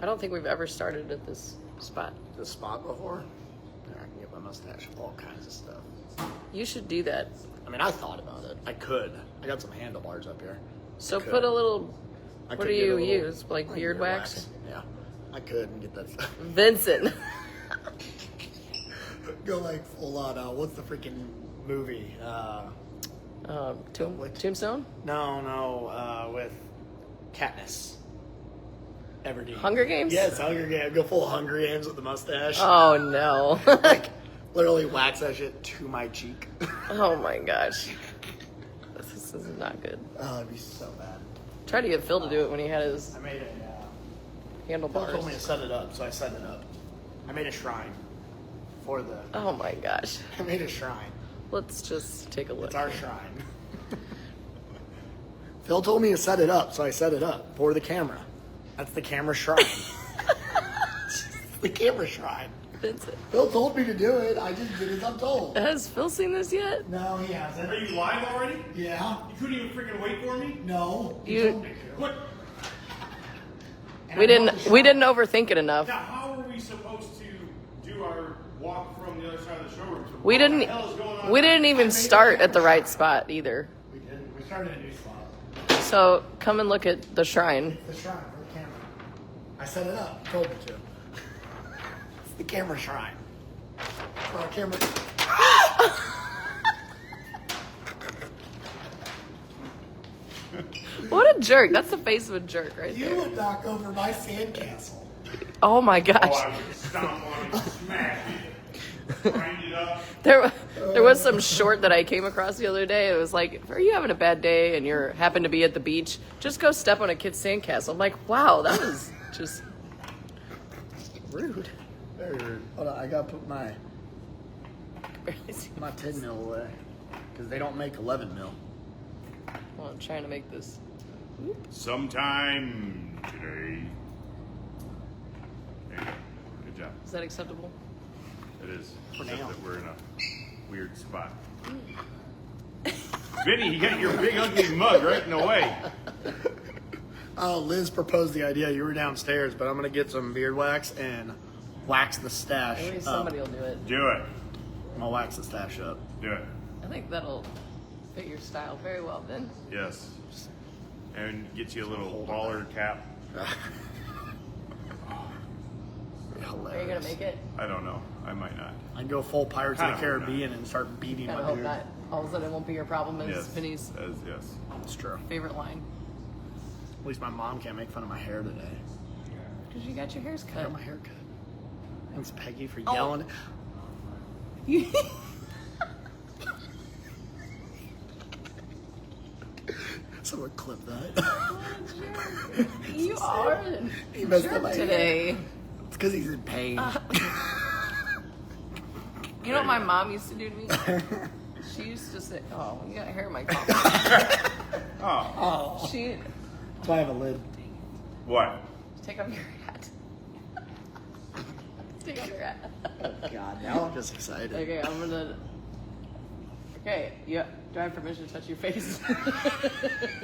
I don't think we've ever started at this spot. This spot before? Yeah, I can get my mustache, all kinds of stuff. You should do that. I mean, I thought about it. I could. I got some handlebars up here. So could. put a little. I What could do get a you little- use? Like beard wax? Yeah, I could and get that stuff. Vincent. Go like full on. What's the freaking movie? Tombstone? No, with Katniss. Everdeen. Hunger Games? Yes, Hunger Games. Go full Hunger Games with the mustache. Oh no. Like, literally wax that shit to my cheek. Oh my gosh. This is not good. Oh, it'd be so bad. Tried to get Phil to do it when he had his I made a. Phil handlebars. told me to set it up, so I set it up. I made a shrine for the. Oh my gosh. I made a shrine. Let's just take a look. It's our shrine. Phil told me to set it up, so I set it up for the camera. That's the camera shrine. The camera shrine. Vincent. Phil told me to do it. I just did as I'm told. Has Phil seen this yet? No, he hasn't. Are you live already? Yeah. You couldn't even freaking wait for me? No. He You- told me to. What? And We I didn't. bought the We shrine. didn't overthink it enough. Now, how are we supposed to do our walk from the other side of the showroom? We What the didn't. hell is going on? We didn't even start at the right spot either. We didn't. We started a new spot. So come and look at the shrine. The shrine for the camera. I set it up. Told me to. It's the camera shrine. For our camera. What a jerk! That's the face of a jerk right You there. would knock over my sandcastle. Oh my Oh, gosh! I would stomp on it, smash it, grind it up. There was some short that I came across the other day. It was like, "Are you having a bad day and you're happen to be at the beach? Just go step on a kid's sandcastle." I'm like, "Wow, that was just rude." Very rude. Hold on, I gotta put my Barely see- 10 mil away. Because they don't make 11 mil. Well, I'm trying to make this. Sometime today. There you go. Good job. Is that acceptable? It is. For Except now. that we're in a weird spot. Vinny, you got your big ugly mug right in the way. Oh, Liz proposed the idea. You were downstairs, but I'm gonna get some beard wax and wax the stash Maybe up. somebody will do it. Do it. I'm gonna wax the stash up. Do it. I think that'll fit your style very well, Ben. Yes. And get you a little baller cap. Are you gonna make it? I don't know. I might not. I'd go full Pirates of the Kinda hope not. Caribbean and start beating Kind my of hope beard. not. All of a sudden, it won't be your problem. As Yes. Vinny's Yes. It's true. favorite line. At least my mom can't make fun of my hair today. Because you got your hairs I cut. got my hair cut. Thanks, Peggy, for Oh. yelling. Someone clip that. You are He messed up jerk my hair. today. It's because he's in pain. You know what my mom used to do to me? She used to say, "Oh, you got hair in my coffee." Oh. Oh. She That's why I have a lid. What? take off your hat. Take off your hat. God, now I'm just excited. Okay, I'm gonna. Okay, yeah. Do I have permission to touch your face?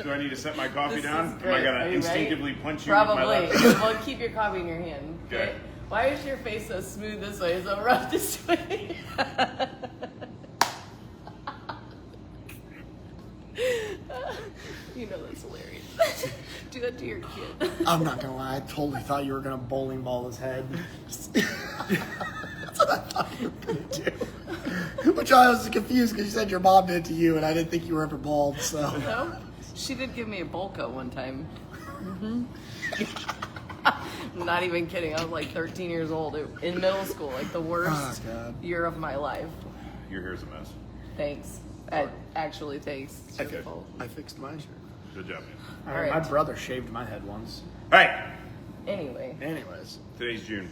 Do I need to set my coffee This down? is Am I great. gonna Are you instinctively ready? punch you with my Probably. left? Well, keep your coffee in your hand. Okay. Why is your face so smooth this way, so rough this way? You know that's hilarious. Do that to your kid. I'm not gonna lie, I totally thought you were gonna bowling ball his head. That's what I thought you were gonna do. Which I was confused because you said your mom did it to you, and I didn't think you were ever bald. So No? She did give me a Bolko one time. I'm not even kidding. I was like 13 years old in middle school, like the worst Oh, God. year of my life. Your hair's a mess. Thanks. Actually, thanks. It's your fault. I fixed mine. Good job, man. All right, right. my brother shaved my head once. Hey, Anyway, Anyways, today's June.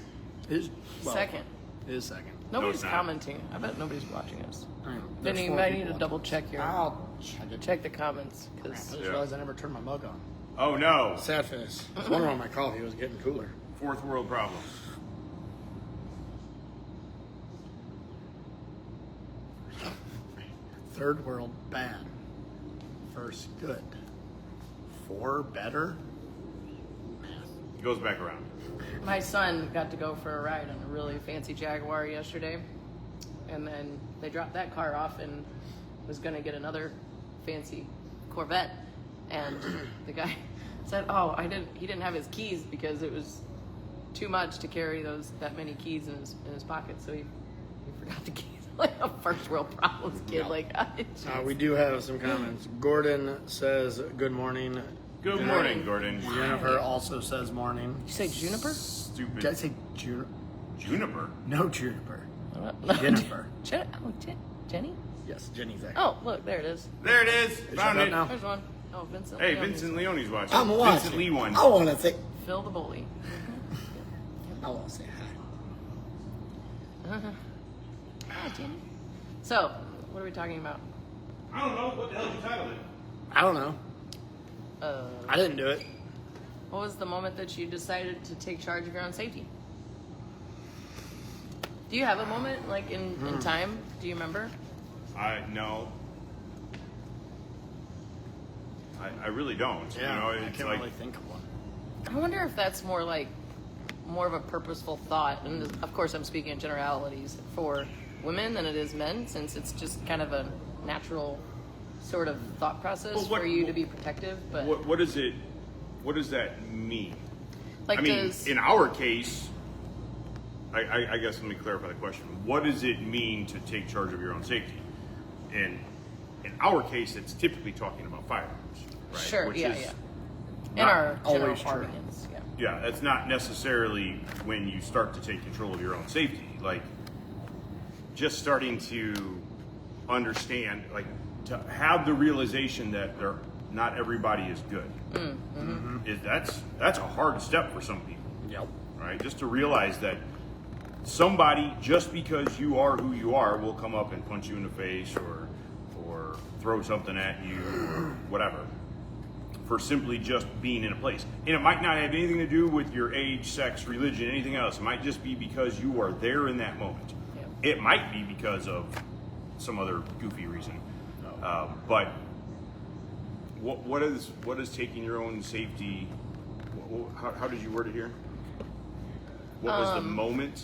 his second. His second. Nobody's it's not. commenting. I bet nobody's watching us. There's Vinny, you 4 might need people to double check your I'll check it. check the comments I because just Yeah. realized I never turned my mug on. Oh no. Sad face. I was wondering why my coffee was getting cooler. Fourth world problem. Third world bad. First good. 4 better. goes back around. My son got to go for a ride on a really fancy Jaguar yesterday, and then they dropped that car off and was going to get another fancy Corvette, and the guy said, "Oh, he didn't have his keys because it was too much to carry that many keys in his pocket, so he forgot the keys." Like a first world problems kid. Like, We do have some comments. Gordon says, good morning. Good morning, Gordon. Jennifer also says morning. you say juniper? Stupid. Did I say juniper? Juniper. No, juniper. No, Jennifer. Jenny? Yes, Jenny's there. Oh, look, there it is. There it is. Shut Found up it. now. There's one. Oh, Vincent. Hey, Leone's. Vincent Leone's watching. I'm watching. Vincent Lee won. I want to say. Phil the bully. I want to say hi. Hi, Jenny. So, what are we talking about? I don't know. What the hell did you title it? I don't know. Uh, I didn't do it. what was the moment that you decided to take charge of your own safety? Do you have a moment, like in time? Do you remember? No. I really don't. Yeah, you know, I it's can't like really think of one. I wonder if that's more of a purposeful thought, and of course I'm speaking in generalities, for women than it is men, since it's just kind of a natural sort of thought process Well, for you to be protective. But what is it? What does that mean? like, I mean, does in our case, I guess let me clarify the question. What does it mean to take charge of your own safety? And in our case, it's typically talking about firearms, right? sure, Which yeah, is yeah. In not our general always true. parlance, yeah. Yeah, that's not necessarily when you start to take control of your own safety. Like, just starting to understand, like, to have the realization that not everybody is good. That's a hard step for some people, Yep. right? Just to realize that somebody, just because you are who you are, will come up and punch you in the face or throw something at you or whatever, for simply just being in a place. And it might not have anything to do with your age, sex, religion, anything else. It might just be because you are there in that moment. Yeah. It might be because of some other goofy reason. But what is taking your own safety? How did you word it here? What was the moment?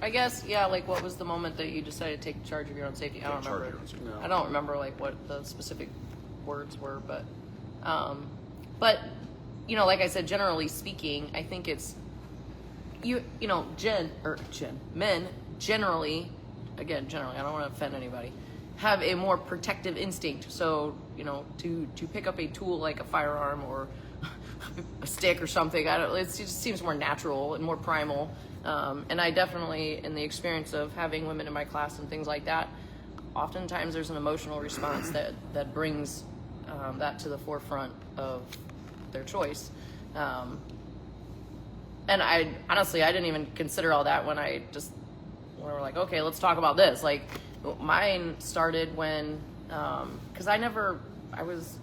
I guess, yeah, like what was the moment that you decided to take charge of your own safety? I don't Take charge of remember. your own safety. No. I don't remember like what the specific words were, but you know, like I said, generally speaking, I think it's men generally, again, generally, I don't want to offend anybody, have a more protective instinct. So, you know, to pick up a tool like a firearm or a stick or something, it just seems more natural and more primal. And I definitely, in the experience of having women in my class and things like that, oftentimes there's an emotional response that brings that to the forefront of their choice. And I honestly, I didn't even consider all that when we were like, okay, let's talk about this. Like, mine started when, because I was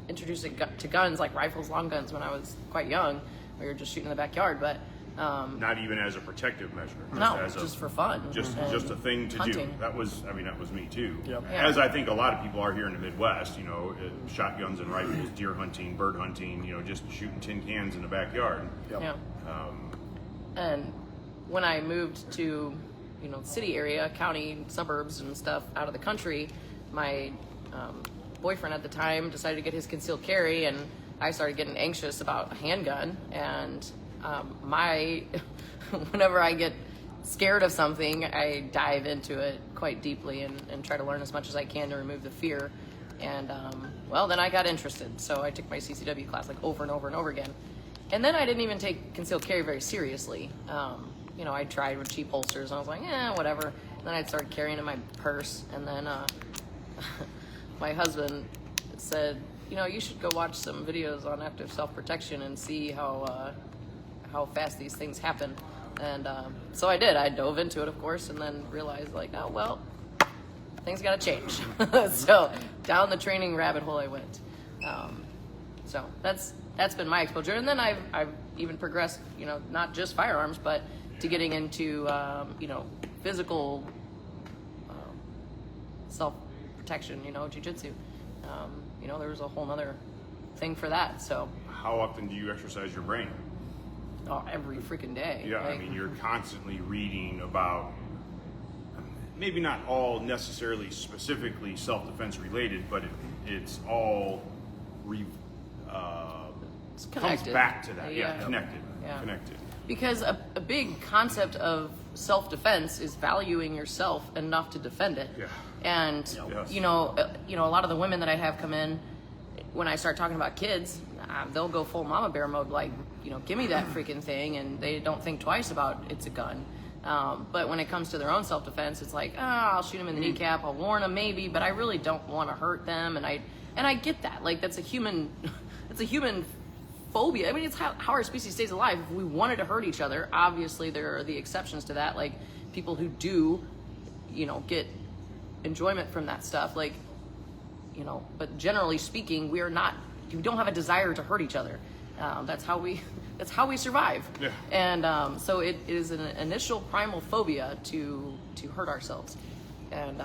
introduced to guns, like rifles, long guns, when I was quite young. We were just shooting in the backyard, but Not even as a protective measure. no, as just for fun. just a thing to hunting. do. That was me too. Yep. Yeah. As I think a lot of people are here in the Midwest, you know, shotguns and rifles, deer hunting, bird hunting, you know, just shooting tin cans in the backyard. Yep. Yeah. And when I moved to, you know, city area, county, suburbs and stuff out of the country, my boyfriend at the time decided to get his concealed carry, and I started getting anxious about a handgun. And whenever I get scared of something, I dive into it quite deeply and try to learn as much as I can to remove the fear. And then I got interested, so I took my CCW class like over and over and over again. And then I didn't even take concealed carry very seriously. You know, I tried with cheap holsters, and I was like, whatever. And then I started carrying in my purse, and then my husband said, you know, you should go watch some videos on active self-protection and see how fast these things happen. And so I did. I dove into it, of course, and then realized, like, oh, well, things got to change. So down the training rabbit hole I went. So that's been my exposure. And then I've even progressed, you know, not just firearms, but to getting into, you know, physical self-protection, you know, jiu-jitsu. You know, there was a whole nother thing for that. So How often do you exercise your brain? every freaking day. Yeah, I Like, mean, you're constantly reading about, maybe not all necessarily specifically self-defense related, but it's all it's comes connected. back to that. Yeah, Yeah. connected. Yeah. Connected. Because a big concept of self-defense is valuing yourself enough to defend it. Yeah. And Yes. you know, a lot of the women that I have come in, when I start talking about kids, they'll go full mama bear mode, like, give me that freaking thing, and they don't think twice about it's a gun. But when it comes to their own self-defense, it's like, I'll shoot them in the kneecap, I'll warn them maybe, but I really don't want to hurt them, and I get that. Like, that's a human, it's a human phobia. I mean, it's how our species stays alive. If we wanted to hurt each other, obviously there are the exceptions to that, like people who do, get enjoyment from that stuff, like, but generally speaking, we don't have a desire to hurt each other. That's how we survive. Yeah. And so it is an initial primal phobia to hurt ourselves. And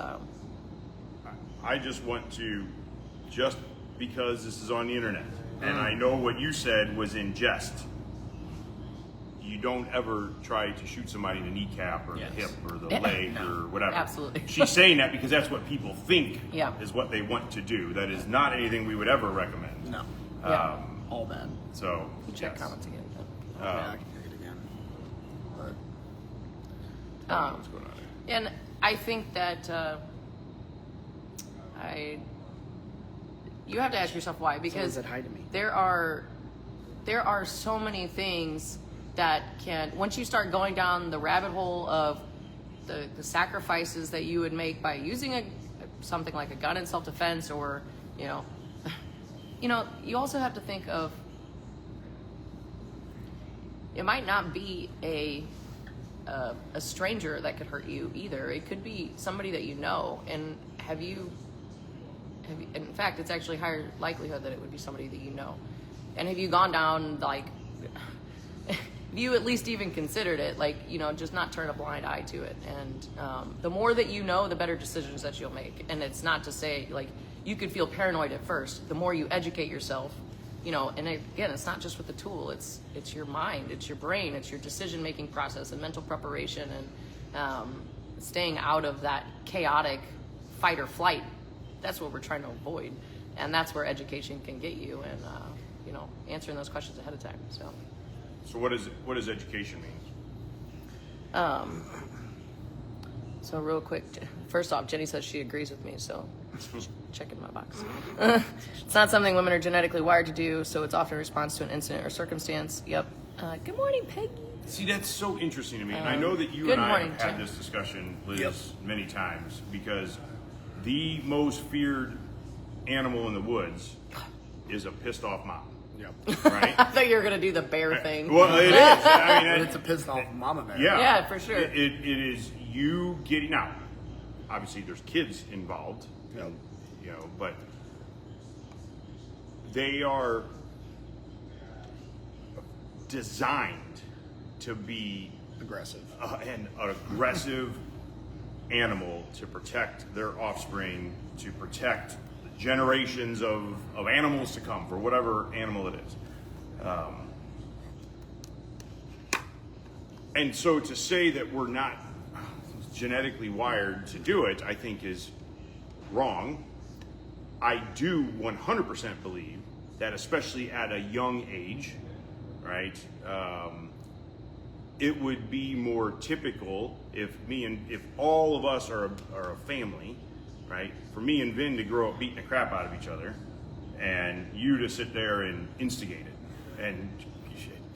I just want to, just because this is on the internet, and I know what you said was in jest, you don't ever try to shoot somebody in the kneecap or Yes. the hip or the leg or whatever. Absolutely. She's saying that because that's what people think Yeah. is what they want to do. That is not anything we would ever recommend. No. Yeah. All bad. So, check yes. comments again. Yeah, I can take it again. But What's going on there? And I think that you have to ask yourself why, because said hi to me. there are so many things that can, once you start going down the rabbit hole of the sacrifices that you would make by using something like a gun in self-defense, or you also have to think of, it might not be a stranger that could hurt you either. It could be somebody that you know. And in fact, it's actually higher likelihood that it would be somebody that you know. And have you gone down, like, have you at least even considered it, like, just not turn a blind eye to it. And the more that you know, the better decisions that you'll make. And it's not to say, like, you could feel paranoid at first. The more you educate yourself, and again, it's not just with the tool, it's your mind, it's your brain, it's your decision-making process and mental preparation, and staying out of that chaotic fight or flight. That's what we're trying to avoid. And that's where education can get you, and, answering those questions ahead of time, so. So what does education mean? So real quick, first off, Jenny says she agrees with me, so checking my box. It's not something women are genetically wired to do, so it's often a response to an incident or circumstance. Yep. Good morning, Peggy. See, that's so interesting to me. And I know that you good and I morning, have had Jim. this discussion, Liz, Yep. many times, because the most feared animal in the woods is a pissed off mom, yep. I right? thought you were going to do the bear thing. Well, it is. I mean, But it's a pissed off mama bear. yeah. Yeah, for sure. It is you getting out. Obviously, there's kids involved, Yep. but they are designed to be Aggressive. an aggressive animal to protect their offspring, to protect the generations of animals to come, for whatever animal it is. And so to say that we're not genetically wired to do it, I think is wrong. I do 100% believe that, especially at a young age, right, it would be more typical if all of us are a family, right, for me and Vin to grow up beating the crap out of each other, and you to sit there and instigate it and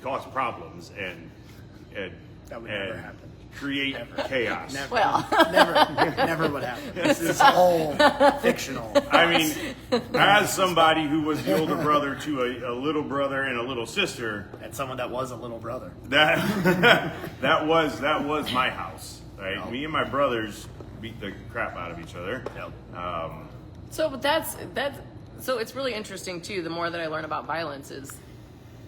cause problems and That would never happen. create chaos. Never. Well, Never would happen. This is all fictional. I mean, as somebody who was the older brother to a little brother and a little sister, And someone that was a little brother. that was my house, right? Yep. Me and my brothers beat the crap out of each other. Yep. so but that's so it's really interesting too. The more that I learn about violence is,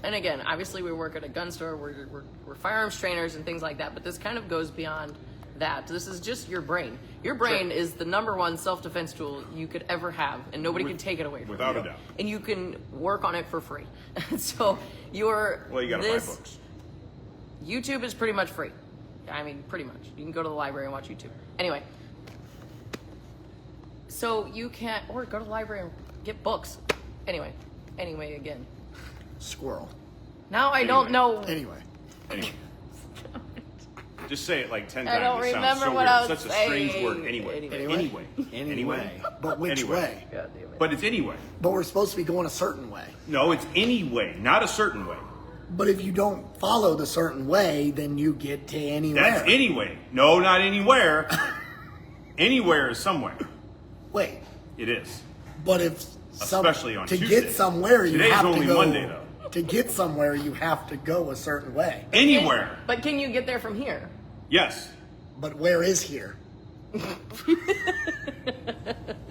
and again, obviously we work at a gun store, we're firearms trainers and things like that, but this kind of goes beyond that. This is just your brain. Your brain Sure. is the number one self-defense tool you could ever have, and nobody can take it away from you. Without a doubt. And you can work on it for free. So you're Well, you got to buy this. books. YouTube is pretty much free. I mean, pretty much. You can go to the library and watch YouTube. Anyway. So you can't, or go to the library and get books. Anyway again. Squirrel. Now I don't know. Anyway. Anyway. Just say it like 10 I times. don't It sounds remember so what weird. I was Such a strange saying. word. Anyway. Anyway. But which Anyway. way? God damn it. But it's anyway. But we're supposed to be going a certain way. No, it's anyway, not a certain way. But if you don't follow the certain way, then you get to anywhere. That's anyway. No, not anywhere. Anywhere is somewhere. Wait. It is. But if Especially on to Tuesday. get somewhere, you Today's have only to go. Monday, though. To get somewhere, you have to go a certain way. Anywhere. But can you get there from here? Yes. But where is here?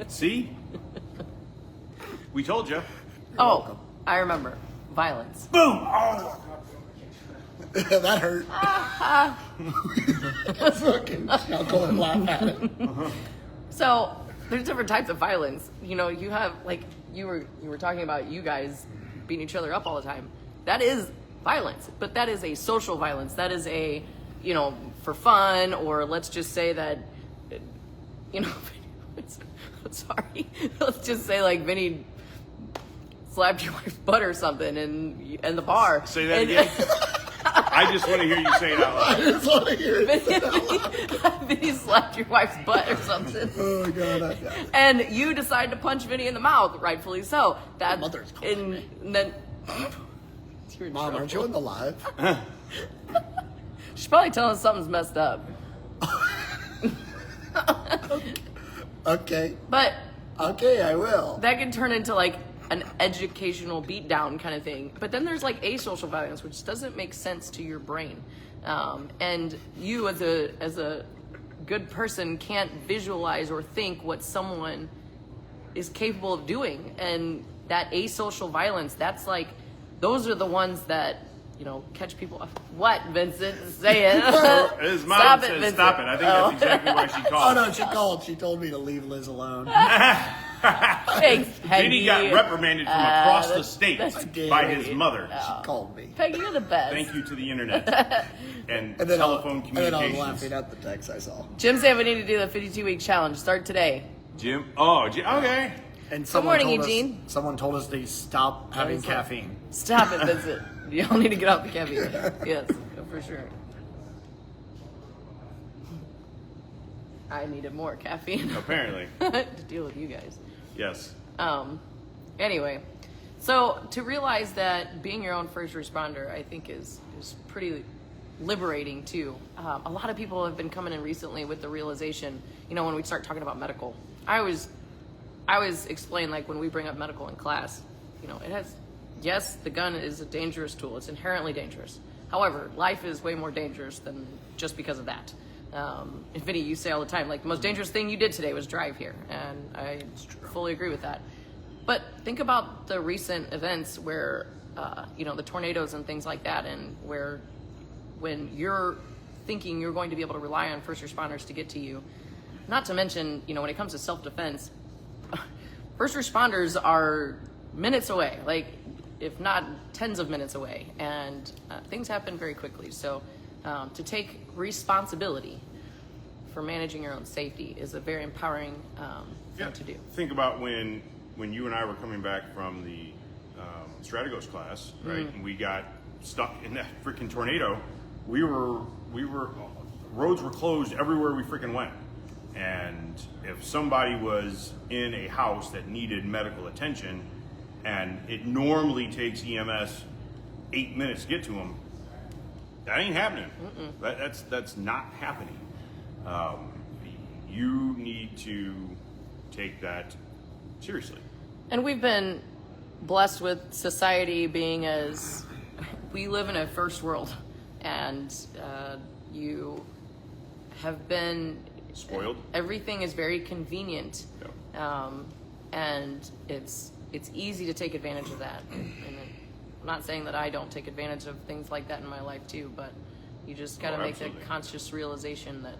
See? We told you. Oh, I remember. Violence. Boom! Oh. That hurt. Fucking, I'll go and laugh at it. So there's different types of violence. You know, you have like you were talking about you guys beating each other up all the time. That is violence, but that is a social violence. That is a, you know, for fun, or let's just say that, you know, sorry, let's just say like Vinny slapped your wife's butt or something in the bar. Say that again. I just want to hear you say it out I loud. just want to hear it. Vinny slapped your wife's butt or something. Oh, God. And you decide to punch Vinny in the mouth, rightfully so. That Mother's calling me. and then you're in Mom, aren't you trouble. in the live? She's probably telling us something's messed up. Okay. But Okay, I will. that can turn into like an educational beatdown kind of thing. But then there's like asocial violence, which doesn't make sense to your brain. And you as a good person can't visualize or think what someone is capable of doing. And that asocial violence, that's like, those are the ones that, you know, catch people off. What, Vincent? Say it. His mom Stop it, says Vincent. stop it. I think that's exactly why she Oh, called. no, she called. She told me to leave Liz alone. Thanks, Peggy. Vinny got reprimanded from across the that's- state that's by great. his mother. She called me. Peggy, you're the best. Thank you to the internet and And then, telephone and then I was communications. laughing at the text I saw. Jim said we need to do the 52-week challenge. Start today. Jim. Oh, okay. And morning, told Eugene. Someone told us to stop having is it? caffeine. Stop it, Vincent. Y'all need to get off the caffeine. Yes, for sure. I needed more caffeine Apparently, to deal with you guys. yes. Anyway, so to realize that being your own first responder, I think is pretty liberating too. A lot of people have been coming in recently with the realization, you know, when we start talking about medical, I always explain, like when we bring up medical in class, you know, it has, yes, the gun is a dangerous tool. It's inherently dangerous. However, life is way more dangerous than just because of that. And Vinny, you say all the time, like, the most dangerous thing you did today was drive here. And I fully agree with that. But think about the recent events where, you know, the tornadoes and things like that, and where when you're thinking you're going to be able to rely on first responders to get to you, not to mention, you know, when it comes to self-defense, first responders are minutes away, like if not tens of minutes away, and things happen very quickly. So to take responsibility for managing your own safety is a very empowering thing to do. Think about when you and I were coming back from the Strategos class, right? And we got stuck in that freaking tornado. We were roads were closed everywhere we freaking went. And if somebody was in a house that needed medical attention, and it normally takes EMS 8 minutes to get to them, that ain't happening. That's not happening. You need to take that seriously. And we've been blessed with society being as, we live in a first world, and you have been Spoiled. Everything is very convenient, Yeah. and it's easy to take advantage of that. And I'm not saying that I don't take advantage of things like that in my life too, but you just got to make absolutely. a conscious realization that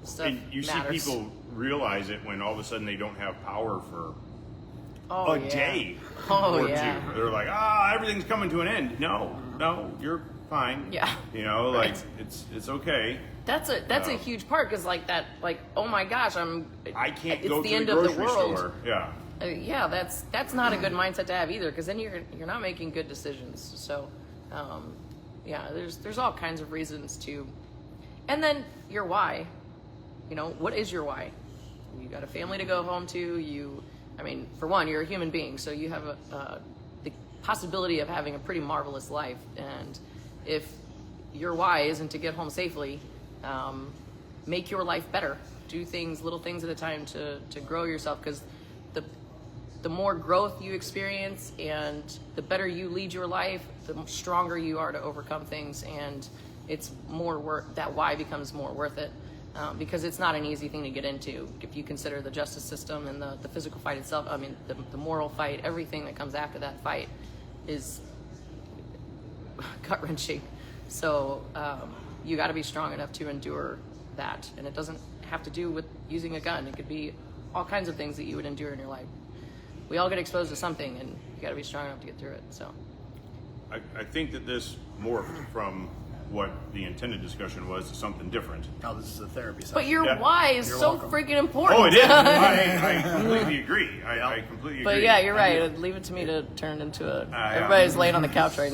stuff And you matters. see people realize it when all of a sudden they don't have power for Oh, a yeah. day Oh, or yeah. two. They're like, everything's coming to an end. No, fine. Yeah. You know, like Right. it's okay. That's a huge part because like that, like, oh my gosh, I can't it's go the to end the of the grocery world. store. Yeah. Yeah, that's not a good mindset to have either, because then you're not making good decisions. So, yeah, there's all kinds of reasons to, and then your why. You know, what is your why? You got a family to go home to. I mean, for one, you're a human being, so you have the possibility of having a pretty marvelous life. And if your why isn't to get home safely, make your life better. Do things, little things at a time to grow yourself, because the more growth you experience and the better you lead your life, the stronger you are to overcome things, and it's more worth, that why becomes more worth it, because it's not an easy thing to get into. If you consider the justice system and the physical fight itself, I mean, the moral fight, everything that comes after that fight is gut-wrenching. So you got to be strong enough to endure that, and it doesn't have to do with using a gun. It could be all kinds of things that you would endure in your life. We all get exposed to something, and you got to be strong enough to get through it. So, I think that this morphed from what the intended discussion was to something different. Oh, this is a therapy session. but your Yeah. why is You're so welcome. freaking important. Oh, it is. I completely agree. I completely agree. But yeah, you're I do. right. Leave it to me to turn into a. yeah. Everybody's laying on the couch right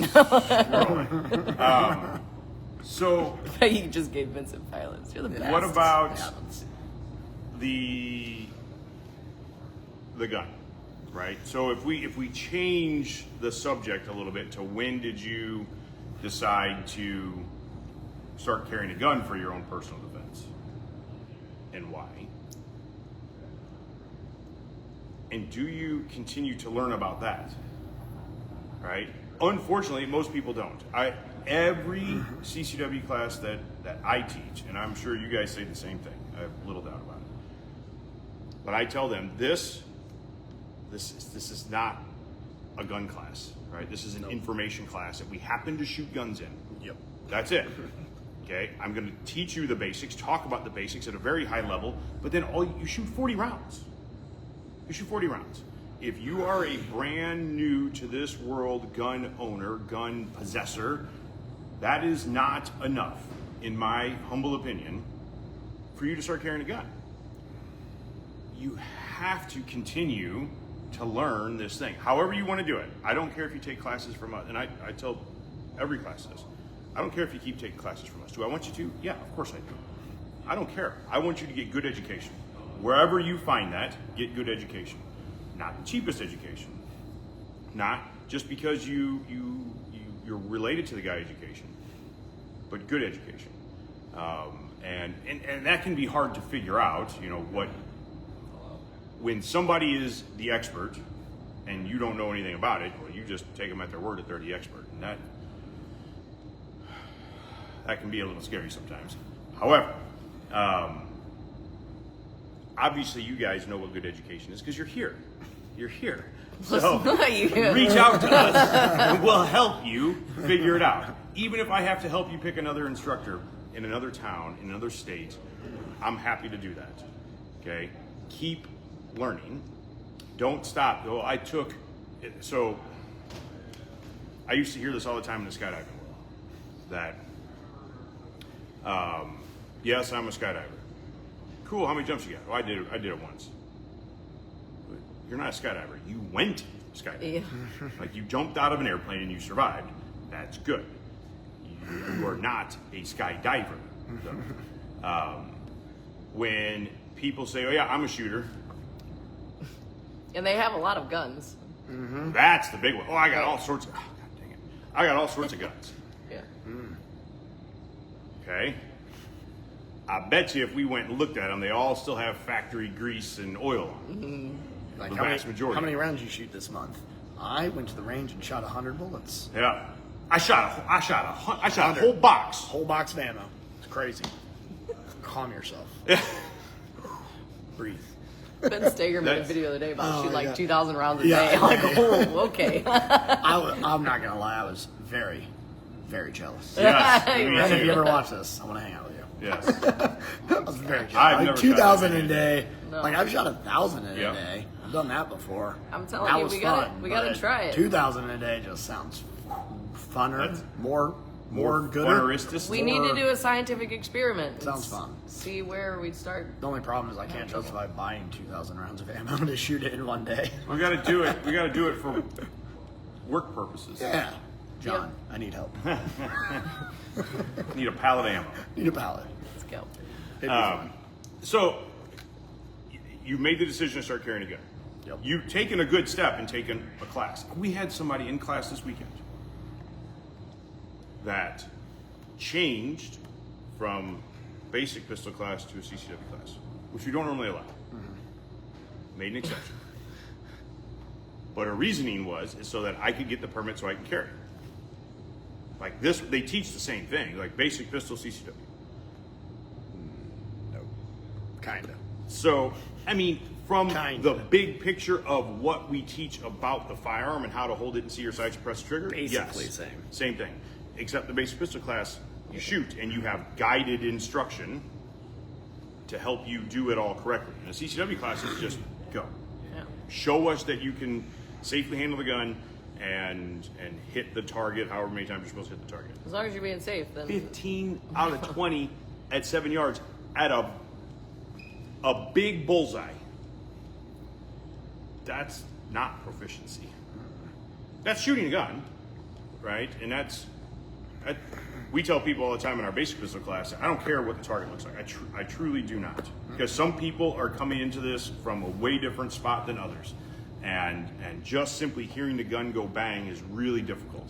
now. So, You just gave Vincent violence. You're the best. what about Yeah. the gun, right? So if we change the subject a little bit to when did you decide to start carrying a gun for your own personal defense, and why? And do you continue to learn about that? Right? Unfortunately, most people don't. Every CCW class that I teach, and I'm sure you guys say the same thing, I have little doubt about it. But I tell them this is not a gun class, right? This is an information class that we happen to shoot guns in. Yep. That's it. Okay? I'm going to teach you the basics, talk about the basics at a very high level, but then you shoot 40 rounds. You shoot 40 rounds. If you are a brand new to this world gun owner, gun possessor, that is not enough, in my humble opinion, for you to start carrying a gun. You have to continue to learn this thing, however you want to do it. I don't care if you take classes from us, and I tell every class this. I don't care if you keep taking classes from us. Do I want you to? Yeah, of course I do. I don't care. I want you to get good education. Wherever you find that, get good education. Not the cheapest education. Not just because you're related to the guy education, but good education. And that can be hard to figure out, you know, when somebody is the expert and you don't know anything about it, well, you just take them at their word that they're the expert. And that can be a little scary sometimes. However, obviously you guys know what good education is because you're here. You're here. So reach out to us and we'll help you figure it out. Even if I have to help you pick another instructor in another town, in another state, I'm happy to do that. Okay? Keep learning. Don't stop. Oh, I used to hear this all the time in the skydiving world. That, yes, I'm a skydiver. Cool, how many jumps you got? Oh, I did it once. But you're not a skydiver. You went skydiving. Yeah. Like you jumped out of an airplane and you survived. That's good. You are not a skydiver. When people say, oh yeah, I'm a shooter. And they have a lot of guns. That's the big one. Oh, I got all sorts of, God dang it. I got all sorts of guns. Yeah. Okay? I bet you if we went and looked at them, they all still have factory grease and oil on them. Like The how vast many, majority. how many rounds you shoot this month? I went to the range and shot 100 bullets. Yeah. I shot a whole box. Whole box of ammo. It's crazy. Calm yourself. Breathe. Ben Stager made a That's- video the other day about Oh, shoot like yeah. 2,000 rounds a Yeah, day. I'm like, yeah. oh, okay. I'm not gonna lie, I was very, very jealous. Yes. Right. me And if too. you ever watch this, I want to hang out with you. Yes. I was very jealous. I've Like never shot 2,000 that a many. day. No. Like I've shot 1,000 in Yeah. a day. I've done that before. I'm telling that you, was we fun, gotta but try it. 2,000 a day just sounds funner, That's- more More gooder? Funeristic. We need to do a scientific experiment. Sounds fun. See where we'd start. The only problem is I can't justify buying 2,000 rounds of ammo to shoot it in one day. We got to do it. We got to do it for work purposes. Yeah. John, I need help. Need a pallet of ammo. Need a pallet. Let's go. It'd be fun. So you made the decision to start carrying a gun. Yep. You've taken a good step in taking a class. We had somebody in class this weekend that changed from basic pistol class to a CCW class, which we don't normally allow. Made an exception. But her reasoning is so that I could get the permit so I can carry. Like this, they teach the same thing, like basic pistol, CCW. No. Kinda. So, I mean, from Kinda. the big picture of what we teach about the firearm and how to hold it and see your sights, press the trigger, Basically yes, same. Same thing. Except the basic pistol class, you shoot and you have guided instruction to help you do it all correctly. And the CCW class is just go. Yeah. Show us that you can safely handle the gun and hit the target however many times you're supposed to hit the target. As long as you're being safe, then 15 out of 20 at 7 yards at a big bullseye. That's not proficiency. That's shooting a gun, right? And we tell people all the time in our basic pistol class, I don't care what the target looks like. I truly do not. Because some people are coming into this from a way different spot than others. And just simply hearing the gun go bang is really difficult.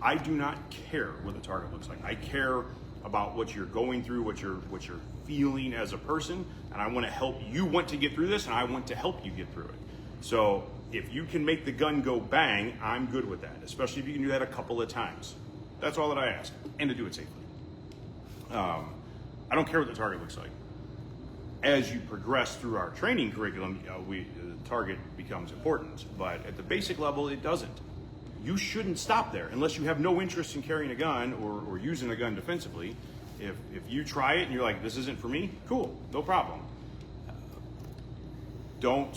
I do not care what the target looks like. I care about what you're going through, what you're feeling as a person, and I want to help you want to get through this, and I want to help you get through it. So if you can make the gun go bang, I'm good with that, especially if you can do that a couple of times. That's all that I ask, and to do it safely. I don't care what the target looks like. As you progress through our training curriculum, the target becomes important, but at the basic level, it doesn't. You shouldn't stop there unless you have no interest in carrying a gun or using a gun defensively. If you try it and you're like, this isn't for me, cool, no problem. Don't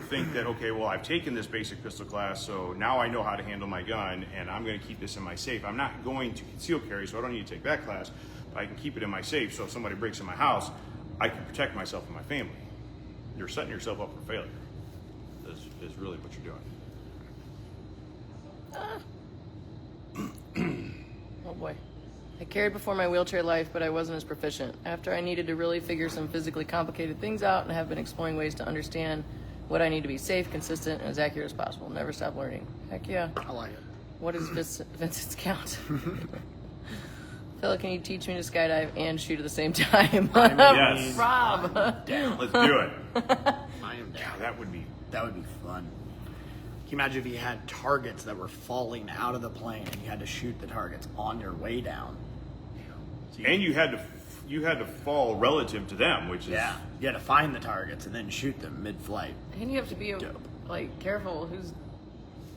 think that, okay, well, I've taken this basic pistol class, so now I know how to handle my gun, and I'm going to keep this in my safe. I'm not going to conceal carry, so I don't need to take that class, but I can keep it in my safe, so if somebody breaks in my house, I can protect myself and my family. You're setting yourself up for failure, is really what you're doing. oh boy. I carried before my wheelchair life, but I wasn't as proficient. After I needed to really figure some physically complicated things out and have been exploring ways to understand what I need to be safe, consistent, and as accurate as possible. Never stop learning. Heck yeah. I like it. What is Vincent's count? Phil, can you teach me to skydive and shoot at the same time? Yes. Rob. Let's do it. I am down. That would be fun. Can you imagine if you had targets that were falling out of the plane and you had to shoot the targets on your way down? So and you had to fall relative to them, which is yeah, you had to find the targets and then shoot them mid-flight. And you have to be like careful who's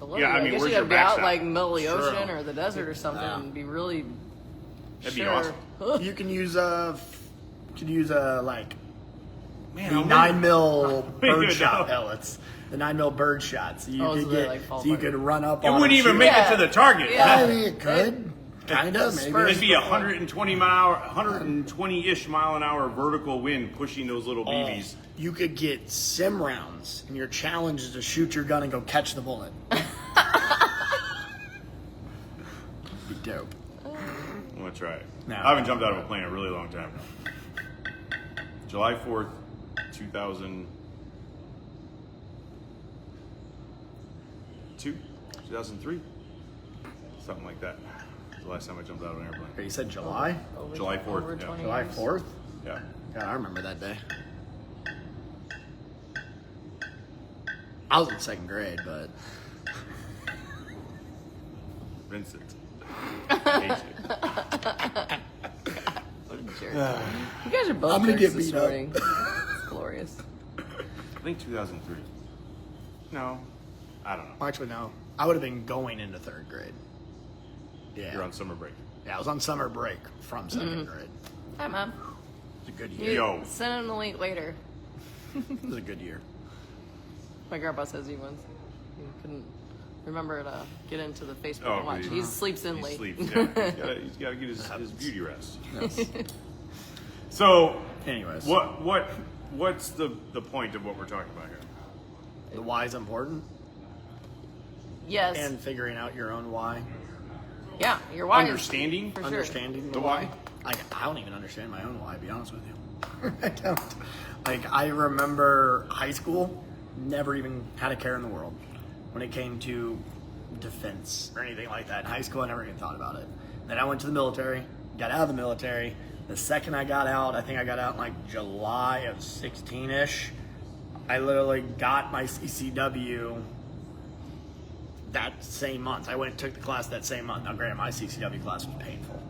below Yeah, you. I mean, guess where's you gotta your be out backside? like middle of the True. ocean or the desert or something Yeah. and be really That'd be sure. awesome. You can use like Man, the I'm 9mm Good birdshot enough. pellets. The 9mm bird-shot. So you Oh, so could they, get like, fall so you apart. could run up It on wouldn't them, even shoot make Yeah. it to the target. Yeah. I mean, it could. Kinda, maybe. Spurs. It'd be 120-ish mile an hour vertical wind pushing those little BBs. You could get sim rounds, and your challenge is to shoot your gun and go catch the bullet. Be dope. I'm gonna try it. No. I haven't jumped out of a plane in a really long time. July 4th, 2003, something like that. The last time I jumped out of an airplane. Okay, you said July? July 4th, Over yeah. 20 July years. 4th? Yeah. Yeah, I remember that day. I was in second grade, but Vincent. I hate you. Jerk. You guys are both I'm gonna jerks get this beat up. morning. It's glorious. I think 2003. No, I don't know. actually no. I would have been going into third grade. Yeah. You're on summer break. Yeah, I was on summer break from second grade. Hi, Mom. It was a good You year. Yo. send him a link later. It was a good year. My grandpa says he once he couldn't Remember to get into the Facebook Oh, and watch. He sleeps in he late. sleeps, yeah. He's got to get his beauty rest. So, Anyways. what's the point of what we're talking about here? The why is important, Yes. and figuring out your own why. Yeah, your why is- Understanding? for sure. Understanding The the why? why. I don't even understand my own why, to be honest with you. I don't. Like, I remember high school, never even had a care in the world when it came to defense or anything like that. In high school, I never even thought about it. Then I went to the military, got out of the military. The second I got out, I think I got out in like July of 16-ish. I literally got my CCW that same month. I went and took the class that same month. Now, granted, my CCW class was painful.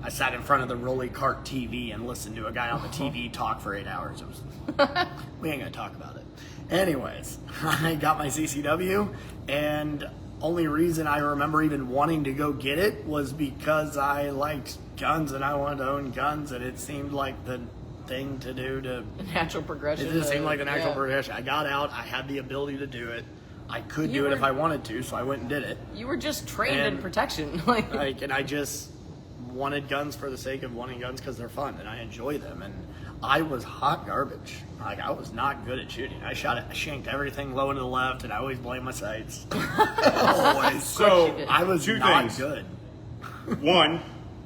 I sat in front of the Rolly Cart TV and listened to a guy on the TV talk for 8 hours. It was, we ain't gonna talk about it. Anyways, I got my CCW, and only reason I remember even wanting to go get it was because I liked guns and I wanted to own guns, and it seemed like the thing to do to. Natural progression. It just seemed like an actual yeah. progression. I got out. I had the ability to do it. I could You do it were- if I wanted to, so I went and did it. You were just trained in And- protection. And I just wanted guns for the sake of wanting guns because they're fun and I enjoy them. And I was hot garbage. Like, I was not good at shooting. I shanked everything low and to the left, and I always blamed my sights. Always. So, I was two not things. good. One,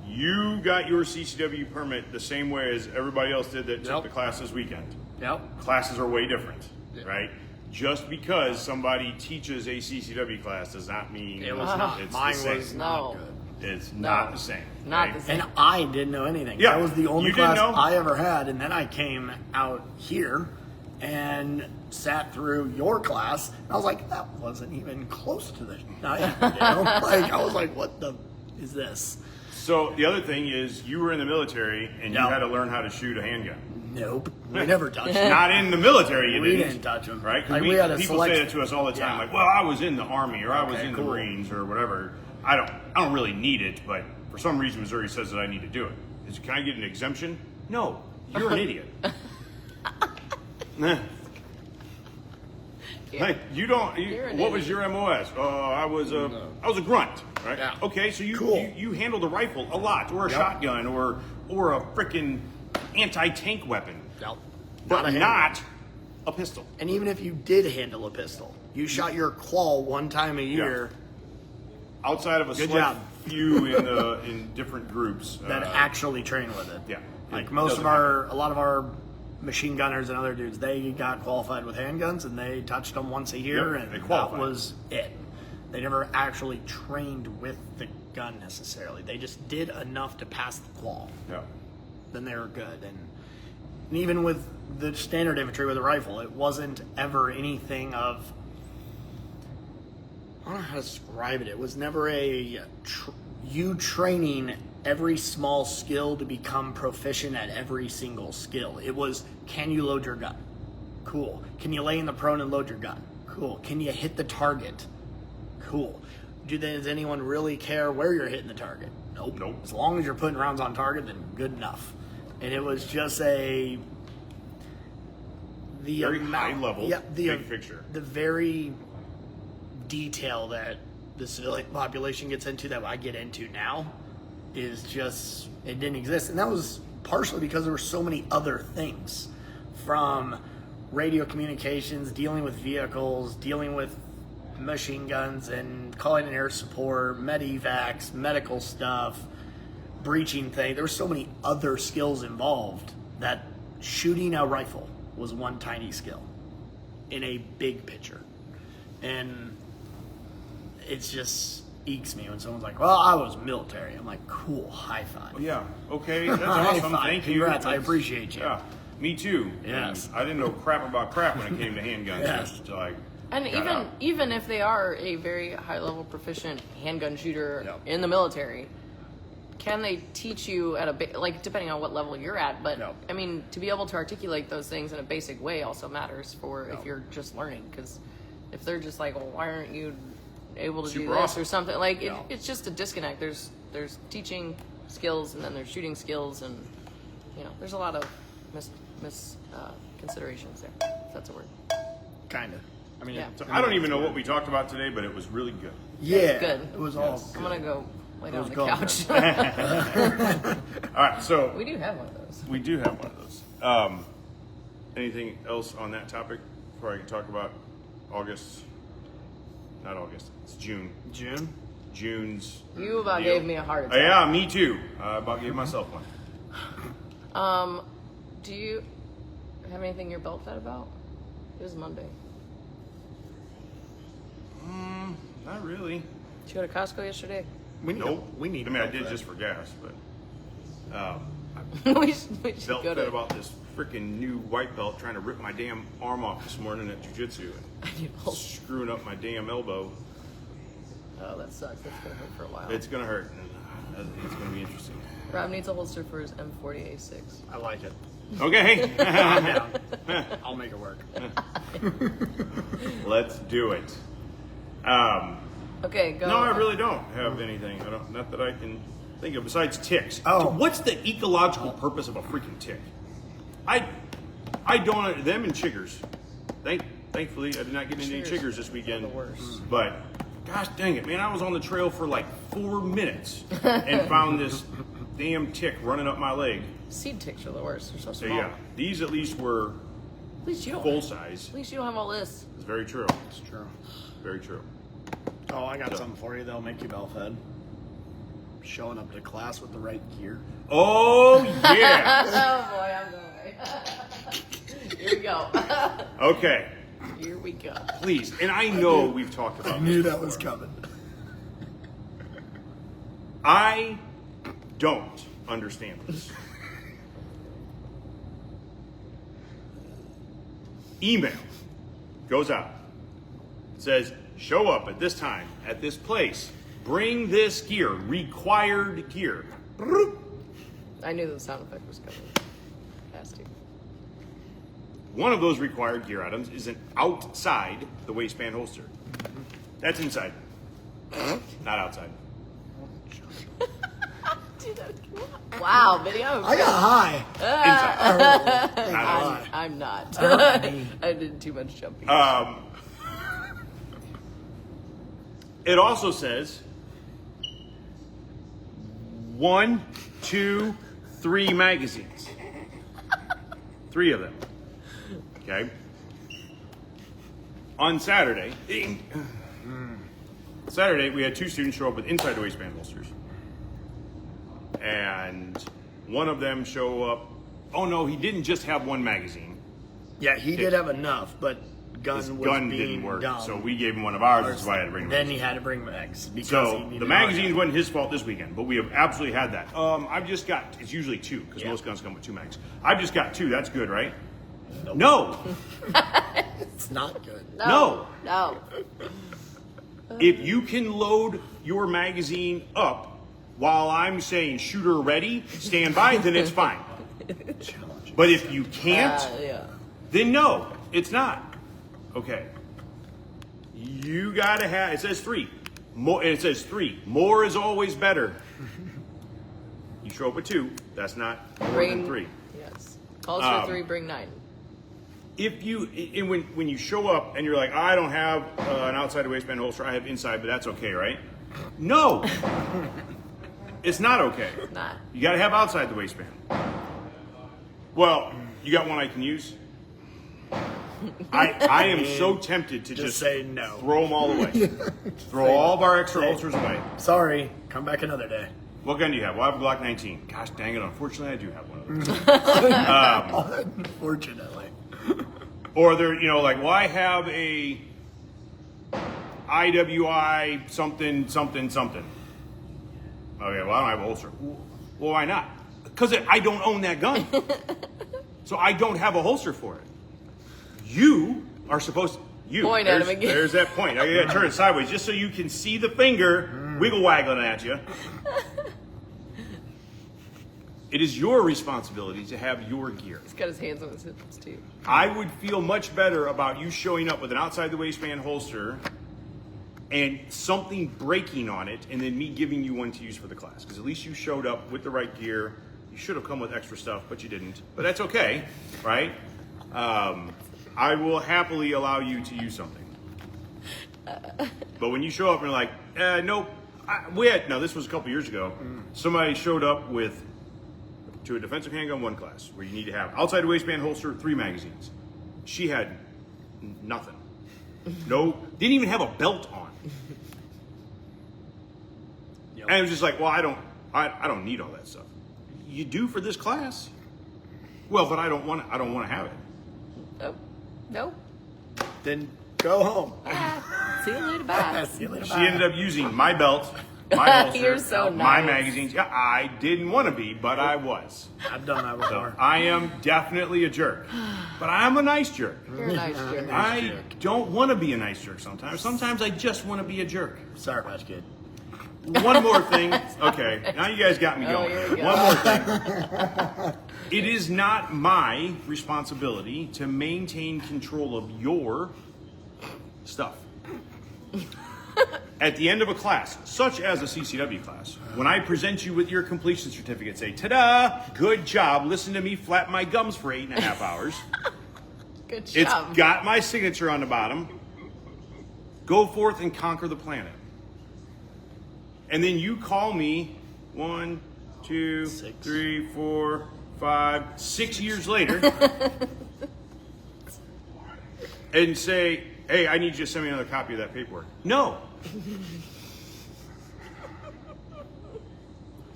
you got your CCW permit the same way as everybody else did that took Yep. the class this weekend. Yep. Classes are way different, Yeah. right? Just because somebody teaches a CCW class does not mean It was Uh-huh. not. it's Mine the same. was No. not good. It's not the same. Not right? the same. And I didn't know anything. Yeah, That was the only you didn't class know? I ever had. And then I came out here and sat through your class. And I was like, that wasn't even close to the. Like, I was like, what the is this? So the other thing is, you were in the military and you No. had to learn how to shoot a handgun. Nope. We never touched it. Not in the military, you We didn't. didn't touch 'em. right? 'Cause Like, we had a people select- say that to us all the time, Yeah. like, "Well, I was in the Army, or I was Okay, in cool. the Marines, or whatever." I don't really need it, but for some reason, Missouri says that I need to do it. Can I get an exemption? No, you're an idiot. Nah. Hey, You're an what was idiot. your MOS? I was a grunt, right? Yeah. Okay, so you, Cool. you handled a rifle a lot, or a Yep. shotgun, or a freaking anti-tank weapon, Nope. but a handgun. not a pistol. And even if you did handle a pistol, you shot your claw one time a year. Outside of a Good select job. few in different groups That actually train with it. yeah, Like it most doesn't of a lot of our machine gunners and other dudes, they got qualified with handguns and they touched them once a year, Yep, and they that qualified. was it. They never actually trained with the gun necessarily. They just did enough to pass the qual. yeah. Then they were good. And even with the standard infantry with a rifle, it wasn't ever anything of. I don't know how to describe it. It was never you training every small skill to become proficient at every single skill. It was, can you load your gun? Cool. Can you lay in the prone and load your gun? Cool. Can you hit the target? Cool. Does anyone really care where you're hitting the target? Nope. Nope. As long as you're putting rounds on target, then good enough. And it was just the Very amount- high level, yeah, big picture. The very detail that the civilian population gets into that I get into now is just, it didn't exist. And that was partially because there were so many other things, from radio communications, dealing with vehicles, dealing with machine guns and calling in air support, medevacs, medical stuff, breaching things. There were so many other skills involved that shooting a rifle was one tiny skill in a big picture. And it's just ekes me when someone's like, well, I was military. I'm like, cool, high five. Yeah. Okay. That's High awesome. five. Thank you. Congrats. I That's- appreciate you. Yeah. Me too. Yes. And I didn't know crap about crap when it came to handguns. Yes. Until I And got out. even if they are a very high level proficient handgun shooter Yep. in the military, can they teach you at like depending on what level you're at? But Nope. I mean, to be able to articulate those things in a basic way also matters for if you're just learning. Because if they're just like, well, why aren't you able to do Super this awesome. or something? Like No. it's just a disconnect. There's teaching skills and then there's shooting skills, and there's a lot of considerations there. If that's a word. Kind of. I mean, Yeah. So I don't even know what we talked about today, but it was really good. Yeah, Good. it was all. I'm gonna go lay down on the It was couch. All right, so We do have one of those. we do have one of those. Anything else on that topic before I can talk about August? Not August. It's June. June's. You about deal. gave me a heart Oh, attack. yeah, me too. I about gave myself one. Do you have anything in your belt fed about? It was Monday. Not really. Did you go to Costco yesterday? We need. Nope. We need. I mean, I to did know just for gas, but we should felt go good to. about this freaking new white belt trying to rip my damn arm off this morning at jiu-jitsu and screwing up my damn elbow. Oh, that sucks. That's gonna hurt for a while. It's gonna hurt. And it's gonna be interesting. Rob needs a holster for his M40A6. that. I like it. Okay. I'm down. I'll make it work. Let's do it. Okay, go. No, I really don't have anything. I don't. Not that I can think of besides ticks. Oh. What's the ecological purpose of a freaking tick? I don't. Them and chiggers. Thankfully, I did not get any Chiggers chiggers this weekend. are the worst. But gosh dang it, man! I was on the trail for like 4 minutes and found this damn tick running up my leg. Seed ticks are the worst. They're so So small. yeah, these at least were At least you don't. full size. At least you don't have all this. It's very true. It's true. Very true. Oh, I got something for you that'll make you bell fed. Showing up to class with the right gear. Oh yeah. Oh boy, I'm going. Here we go. Okay. Here we go. Please, and I know we've talked about I knew this that was before. coming. I don't understand this. Email goes out. It says, show up at this time, at this place. Bring this gear, required gear. I knew the sound effect was coming. Has to. One of those required gear items is an outside the waistband holster. That's inside, not outside. Wow, video. I got high. Inside. Not outside. I'm not. I did too much jumping. It also says 1, 2, 3 magazines. 3 of them. Okay. On Saturday, we had 2 students show up with inside the waistband holsters. And one of them show up. Oh no, he didn't just have 1 magazine. Yeah, he did have enough, but gun His was gun being didn't work, dumb. so we gave him one of ours. That's why I had to bring him. Then he had to bring mags because he So needed the more. magazines wasn't his fault this weekend, but we have absolutely had that. I've just got, it's usually 2 because Yeah. most guns come with 2 mags. I've just got 2. That's good, right? No. It's not good. No. No. If you can load your magazine up while I'm saying shooter ready, stand by, then it's fine. But if you can't, Yeah. then no, it's not. Okay. You gotta have, it says 3. More, it says 3. More is always better. You show up with 2, that's not more Bring than 3. Yes. Calls for 3, bring 9. If you, and when you show up and you're like, I don't have an outside the waistband holster, I have inside, but that's okay, right? No. It's not okay. Not. You gotta have outside the waistband. Well, you got one I can use? I am so tempted to just say no. throw them all away. Throw all of our extra holsters away. Sorry, come back another day. What gun do you have? Well, I have a Glock 19. Gosh dang it, unfortunately I do have one of those. Unfortunately. Or they're, like, well, I have a IWI something, something, something. Okay, well, I don't have a holster. Well, why not? Because I don't own that gun. So I don't have a holster for it. You are supposed to. Point at him again. There's that point. I gotta turn it sideways just so you can see the finger wiggle waggling at you. It is your responsibility to have your gear. He's got his hands on his hips too. I would feel much better about you showing up with an outside the waistband holster and something breaking on it, and then me giving you one to use for the class. Because at least you showed up with the right gear. You should have come with extra stuff, but you didn't. But that's okay, right? I will happily allow you to use something. But when you show up and you're like, nope, this was a couple years ago. Somebody showed up to a defensive handgun 1 class where you need to have outside waistband holster, 3 magazines. She had nothing. No, didn't even have a belt on. Yep. And it was just like, well, I don't need all that stuff. You do for this class. Well, but I don't want to have it. Nope. Nope. Then go home. See you later. Bye. See you later. She Bye. ended up using my belt, my holster, You're so my nice. magazines. Yeah, I didn't want to be, but I was. I've done that before. I am definitely a jerk, but I'm a nice jerk. You're a nice jerk. I don't want to be a nice jerk sometimes. Sometimes I just want to be a jerk. Sour Patch Kid. One more thing. Okay, now you guys got me going. here we go. One more thing. It is not my responsibility to maintain control of your stuff. At the end of a class, such as a CCW class, when I present you with your completion certificate, say, ta-da, good job, listen to me flap my gums for 8.5 hours. Good job. It's got my signature on the bottom. Go forth and conquer the planet. And then you call me 1, 2, 3, 4, 5, 6 years later and say, hey, I need you to send me another copy of that paperwork. No.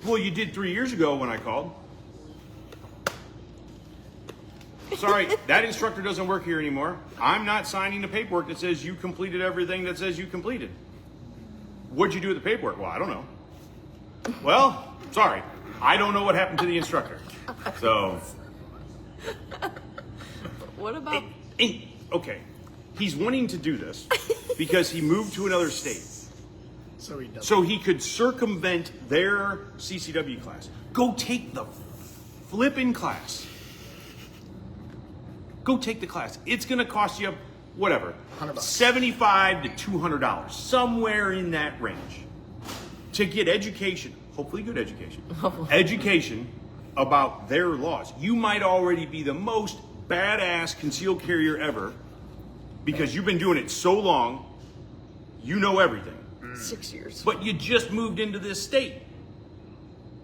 Well, you did 3 years ago when I called. Sorry, that instructor doesn't work here anymore. I'm not signing the paperwork that says you completed everything that says you completed. What'd you do with the paperwork? Well, I don't know. Well, sorry. I don't know what happened to the instructor. So, What about? okay. He's wanting to do this because he moved to another state. So he does. So he could circumvent their CCW class. Go take the flipping class. Go take the class. It's going to cost you, whatever, $100. $75 to $200, somewhere in that range, to get education, hopefully good education, education about their laws. You might already be the most badass concealed carrier ever because you've been doing it so long, you know everything. 6 years. But you just moved into this state.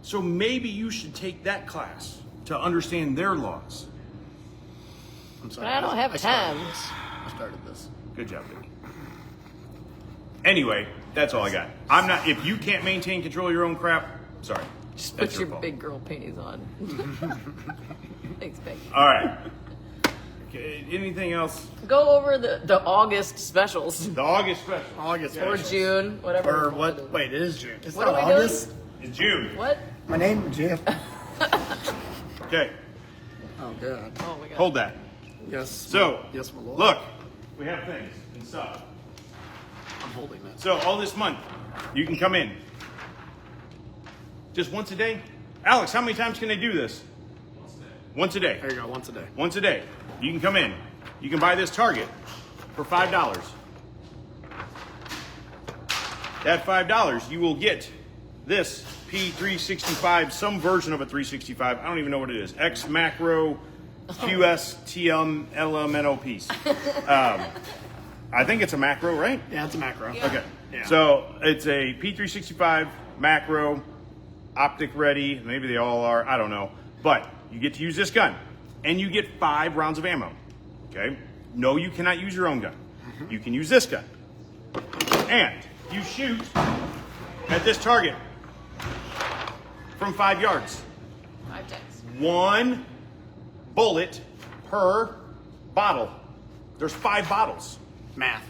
So maybe you should take that class to understand their laws. I'm sorry. But I don't have time. I started this. Good job, Vicky. Anyway, that's all I got. I'm not. If you can't maintain control of your own crap, sorry. Just That's put your fault. big girl panties on. Thanks, Becky. All right. Okay, anything else? Go over the August specials. The August special. August. Or specials. June, whatever. Or what? Wait, it is June. It's What not are we doing? August. It's June. What? My name is Jeff. Okay, Oh God. Oh my god. hold that. Yes. So, Yes, my lord. look, we have things and stuff. I'm holding that. So all this month, you can come in. Just once a day? Alex, how many times can they do this? Once a day. There you go. Once a day. Once a day. You can come in. You can buy this Target for $5. That $5, you will get this P365, some version of a 365. I don't even know what it is. X Macro QS TM LMNO piece. I think it's a macro, right? Yeah, it's a macro. Okay. Yeah. So it's a P365 macro, optic ready. Maybe they all are. I don't know. But you get to use this gun, and you get 5 rounds of ammo. Okay. No, you cannot use your own gun. You can use this gun, and you shoot at this target from 5 yards. 5 times. 1 bullet per bottle. There's 5 bottles. Math.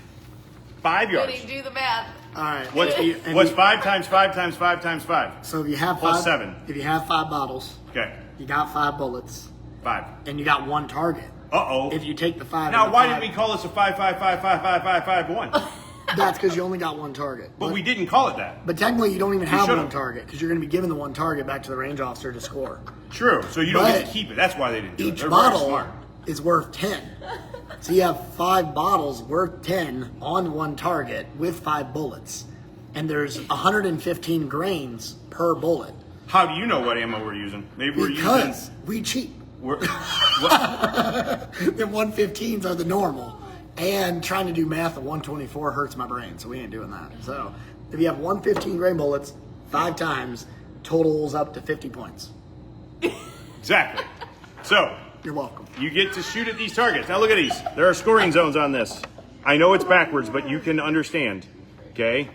5 yards. Ready, do the math. All right. What's And what's you- 5 times 5 times 5 times 5? So if you have Plus 5, 7. If you have 5 bottles, Okay. you got 5 bullets, 5. and you got 1 target. Uh-oh. If you take the 5. Now, and the why 5, didn't we call this a 5-5-5-5-5-5-5-1? That's because you only got 1 target. But we didn't call it that. But technically, you don't even have should've. 1 target because you're going to be giving the 1 target back to the range officer to score. True. So you don't get to But keep it. That's why they didn't do it. Each They're very bottle smart. is worth 10. So you have 5 bottles worth 10 on 1 target with 5 bullets. And there's 115 grains per bullet. How do you know what ammo we're using? Maybe we're Because we cheat. using. What? The 115s are the normal. And trying to do math at 124 hurts my brain, so we ain't doing that. So if you have 115 grain bullets 5 times, totals up to 50 points. Exactly. So You're welcome. you get to shoot at these targets. Now look at these. There are scoring zones on this. I know it's backwards, but you can understand. Okay?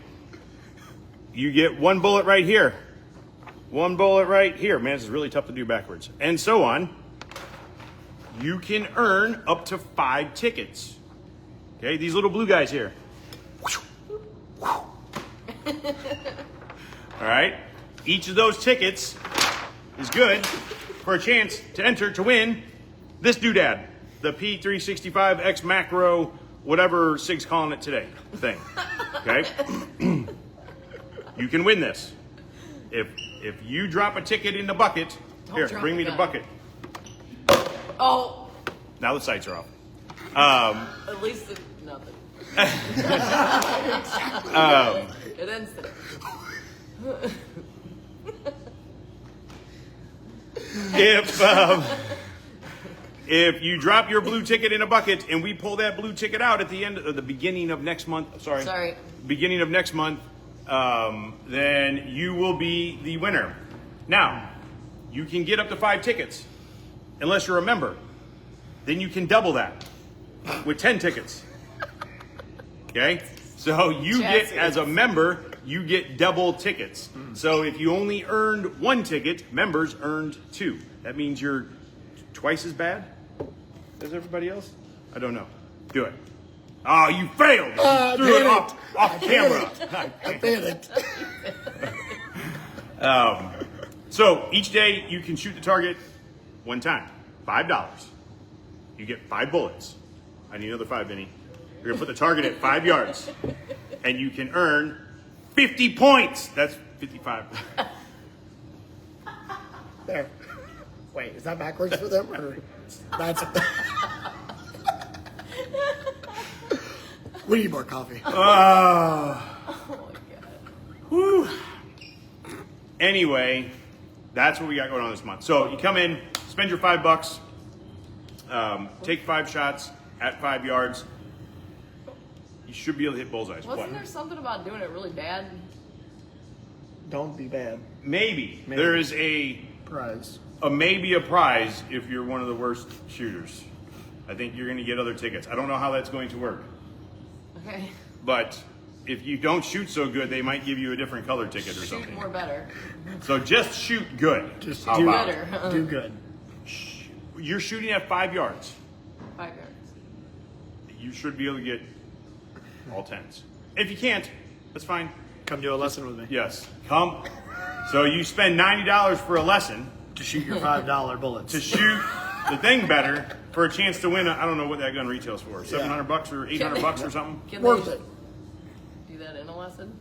You get 1 bullet right here. 1 bullet right here. Man, this is really tough to do backwards. And so on. You can earn up to 5 tickets. Okay, these little blue guys here. All right. Each of those tickets is good for a chance to enter to win this doodad, the P365 X Macro, whatever Sig's calling it today thing. Okay. You can win this. If you drop a ticket in the bucket, here, drop bring a me the gun. bucket. Oh, Now the sights are off. at least nothing. It ends there. If you drop your blue ticket in a bucket and we pull that blue ticket out at the end of the beginning of next month, Sorry. beginning of next month, then you will be the winner. Now, you can get up to 5 tickets, unless you're a member. Then you can double that with 10 tickets. Okay? So you get, as a member, you get double tickets. So if you only earned 1 ticket, members earned 2. That means you're twice as bad as everybody else? I don't know. Do it. Oh, you failed! You threw it off camera. I did it. So each day you can shoot the target 1 time. $5. You get 5 bullets. I need another 5, Vinny. You're gonna put the target at 5 yards. And you can earn 50 points. That's 55. There. Wait, is that backwards for them? Or that's. We need more coffee. Oh my god. Whew. Anyway, that's what we got going on this month. So you come in, spend your $5, take 5 shots at 5 yards. You should be able to hit bullseyes. Wasn't What? there something about doing it really bad? Don't be bad. Maybe. There is Prize. maybe a prize if you're one of the worst shooters. I think you're going to get other tickets. I don't know how that's going to work. Okay. But if you don't shoot so good, they might give you a different color ticket or Shoot something. more better. So just shoot good. Just How do about? Better. Do good. You're shooting at 5 yards. 5 yards. You should be able to get all 10s. If you can't, that's fine. Come do a lesson with me. Yes, come. So you spend $90 for a lesson To shoot your $5 bullets. to shoot the thing better for a chance to win. I don't know what that gun retails for. $700 or $800 or something. Can Worth they it. do that in a lesson?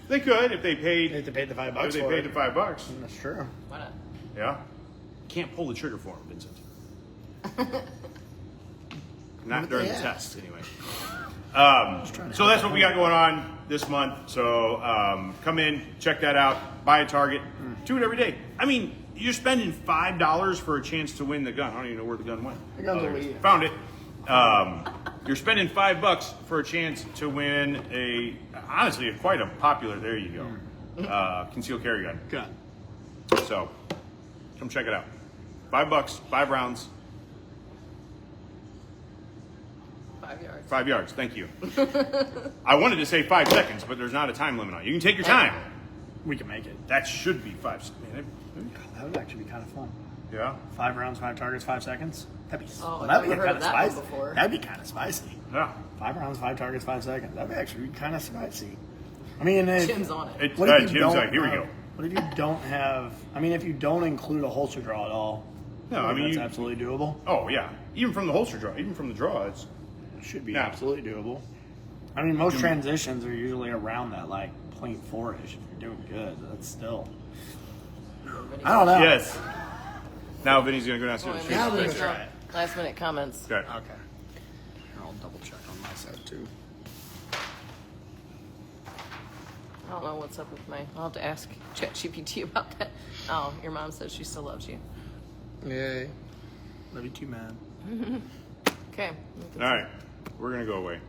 They could if they paid. They have to pay the $5 If they for paid it. the $5. That's true. Why not? Yeah. Can't pull the trigger for him, Vincent. Not during the Yeah. test, anyway. So that's what we got going on this month. So come in, check that out, buy a target, do it every day. I mean, you're spending $5 for a chance to win the gun. I don't even know where the gun went. The gun's Oh, over here. found it. You're spending $5 for a chance to win honestly, quite a popular. There you go. Concealed carry gun. Good. So, come check it out. $5, 5 rounds, 5 yards. 5 yards. Thank you. I wanted to say 5 seconds, but there's not a time limit on it. You can take your time. We can make it. That should be 5 seconds. That would actually be kind of fun. Yeah. 5 rounds, 5 targets, 5 seconds. That'd be. Oh, I've that'd be never heard kind of of that one spicy. before. That'd be kind of spicy. Yeah. 5 rounds, 5 targets, 5 seconds. That'd be actually kind of spicy. I mean, Jim's on it. It's, what if you Jim's don't like, here we have- go. What if you don't have? I mean, if you don't include a holster draw at all, No, I mean, that's you, absolutely doable. oh, yeah. Even from the holster draw, even from the draw, it's, It should be Yeah. absolutely doable. I mean, most transitions are usually around that like 0.4-ish. If you're doing good, that's still. I don't know. yes. Now Vinny's going to go downstairs. Oh, and Now shoot. we're there's gonna no try it. last minute comments. Okay. Okay. I'll double check on my side too. I don't know what's up with I'll have to ask ChatGPT about that. Oh, your mom says she still loves you. Yay. Love you too, man. Okay. All right, we're gonna go away.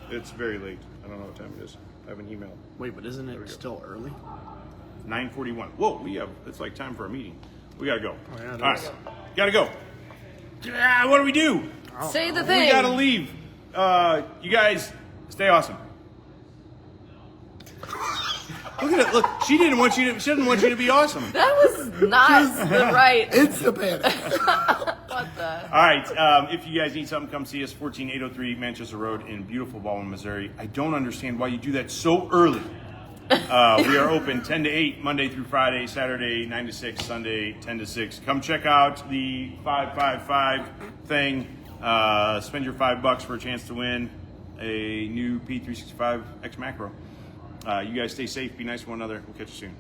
It's very late. I don't know what time it is. I have an email. Wait, but isn't it still early? 9:41. Whoa, it's like time for a meeting. We gotta go. Oh, yeah, it All is. right, gotta go. What do we do? Say the thing. We gotta leave. You guys, stay awesome. Look at it. Look, she didn't want you to be awesome. That was not the right. It's the panic. What the? All right. If you guys need something, come see us. 14803 Manchester Road in beautiful Baldwin, Missouri. I don't understand why you do that so early. We are open 10 to 8 Monday through Friday, Saturday 9 to 6, Sunday 10 to 6. Come check out the 555 thing. Spend your $5 for a chance to win a new P365 X Macro. You guys stay safe, be nice to one another. We'll catch you soon.